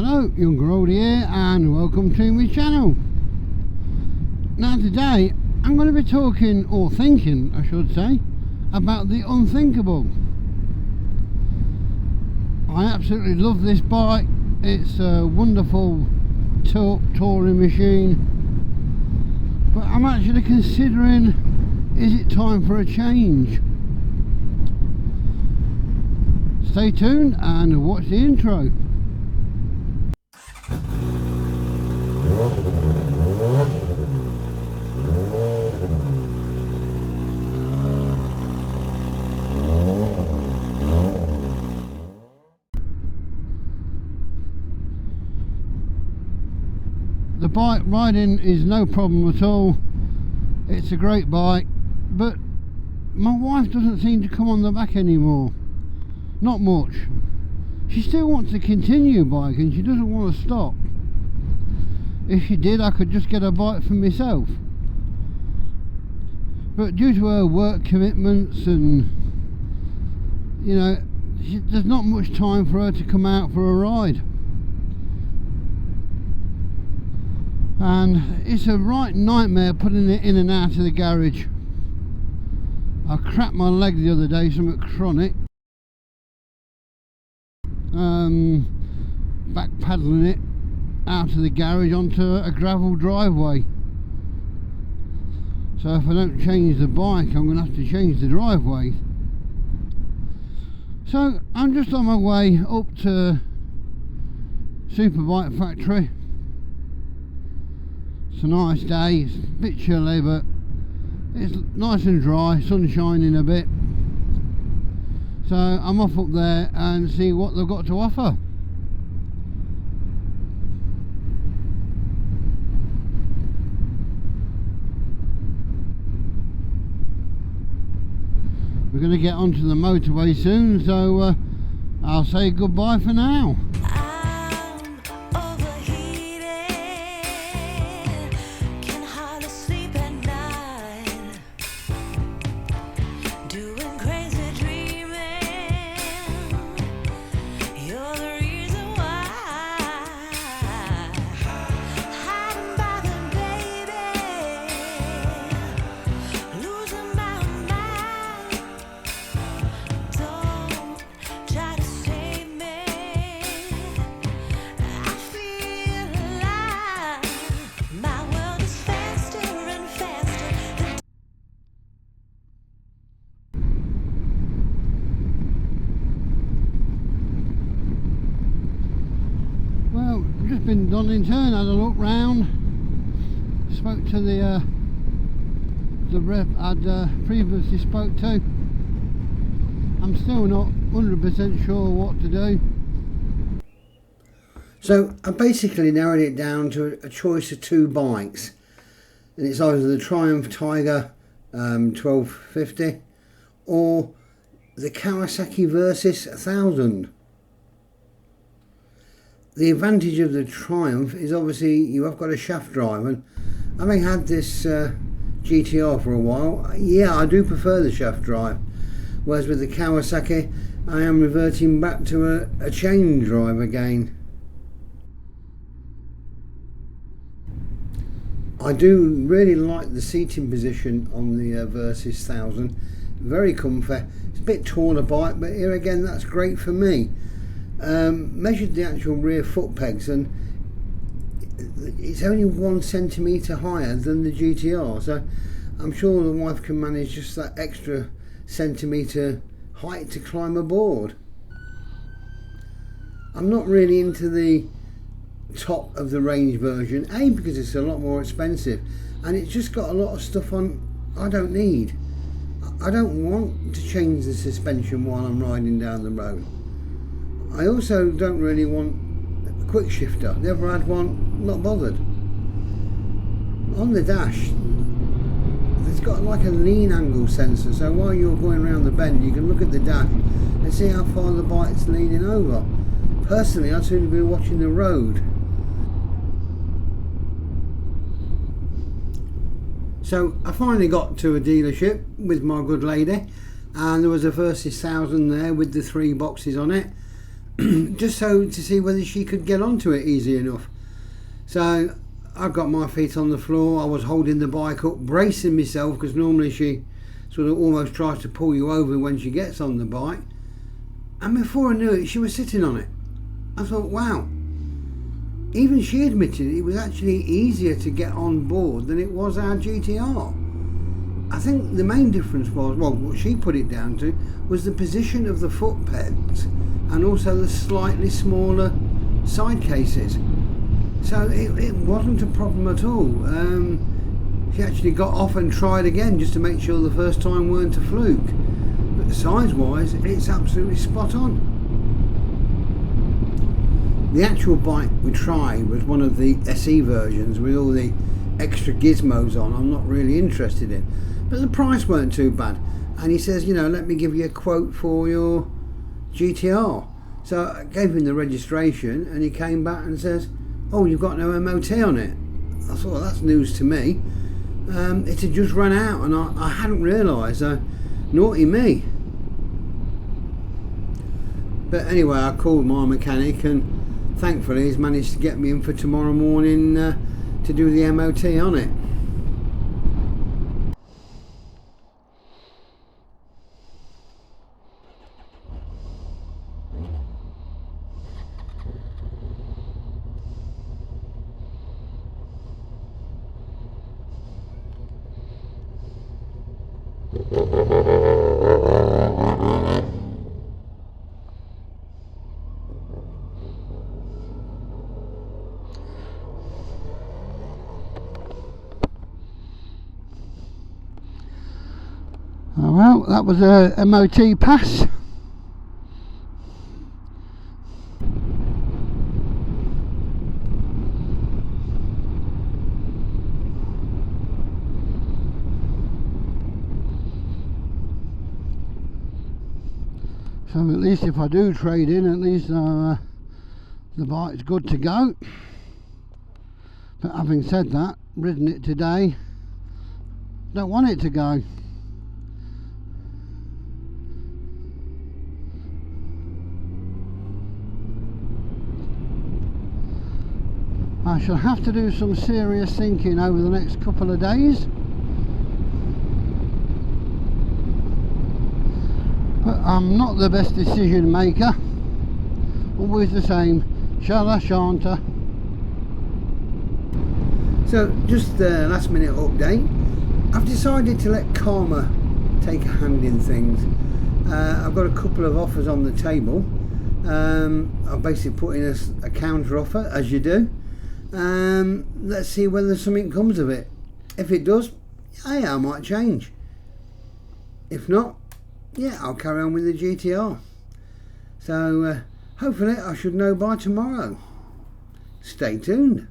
Hello, Younger Oldie here, and welcome to my channel. Now today I'm going to be talking, or thinking I should say, about the unthinkable. I absolutely love this bike. It's a wonderful touring machine, but I'm actually considering, is it time for a change? Stay tuned and watch the intro. The bike riding is no problem at all. It's a great bike, but my wife doesn't seem to come on the back anymore. Not much. She still wants to continue biking, she doesn't want to stop. If she did, I could just get a bike for myself. But due to her work commitments and, you know, there's not much time for her to come out for a ride. And it's a right nightmare putting it in and out of the garage. I cracked my leg the other day, something chronic. Back paddling it out of the garage onto a gravel driveway. So if I don't change the bike, I'm going to have to change the driveway. So I'm just on my way up to Superbike Factory. It's a nice day, it's a bit chilly, but it's nice and dry, sun shining a bit. So I'm off up there and see what they've got to offer. We're going to get onto the motorway soon, so I'll say goodbye for now. Been Donington, had a look round, spoke to the rep I'd previously spoke to. I'm still not 100% sure what to do. So I basically narrowed it down to a choice of two bikes, and it's either the Triumph Tiger 1250 or the Kawasaki Versys 1000. The advantage of the Triumph is obviously you have got a shaft drive, and having had this GTR for a while, yeah, I do prefer the shaft drive, whereas with the Kawasaki I am reverting back to a chain drive again. I do really like the seating position on the Versys 1000, very comfy. It's a bit taller bike, but here again that's great for me. Measured the actual rear foot pegs, and it's only 1 centimetre higher than the GTR, so I'm sure the wife can manage just that extra centimetre height to climb aboard. I'm not really into the top of the range version, A, because it's a lot more expensive, and it's just got a lot of stuff on I don't need. I don't want to change the suspension while I'm riding down the road. I also don't really want a quick shifter. Never had one, not bothered. On the dash, it's got like a lean angle sensor, so while you're going around the bend you can look at the dash and see how far the bike's leaning over. Personally, I'd sooner be watching the road. So I finally got to a dealership with my good lady, and there was a Versys 1000 there with the 3 boxes on it. just so to see whether she could get onto it easy enough. So I got my feet on the floor. I was holding the bike up, bracing myself, because normally she sort of almost tries to pull you over when she gets on the bike. And before I knew it, she was sitting on it. I thought, wow. Even she admitted it was actually easier to get on board than it was our GTR. I think the main difference was, well, what she put it down to was the position of the foot pegs and also the slightly smaller side cases. So it wasn't a problem at all. She actually got off and tried again just to make sure the first time weren't a fluke. But size-wise, it's absolutely spot on. The actual bike we tried was one of the SE versions with all the extra gizmos on I'm not really interested in. But the price weren't too bad. And he says, let me give you a quote for your GTR. So I gave him the registration and he came back and says, oh, you've got no MOT on it. I thought, well, that's news to me. It had just run out and I hadn't realised. Naughty me. But anyway, I called my mechanic and thankfully he's managed to get me in for tomorrow morning to do the MOT on it. Oh, well, that was a MOT pass. So at least if I do trade in, at least the bike's good to go. But having said that, ridden it today, don't want it to go. I shall have to do some serious thinking over the next couple of days. But I'm not the best decision maker. Always the same. Shall I, shan't I? So, just a last minute update. I've decided to let karma take a hand in things. I've got a couple of offers on the table. I've basically put in a counter offer, as you do. Let's see whether something comes of it. If it does, hey, I might change. If not, yeah, I'll carry on with the GTR. So hopefully I should know by tomorrow. Stay tuned.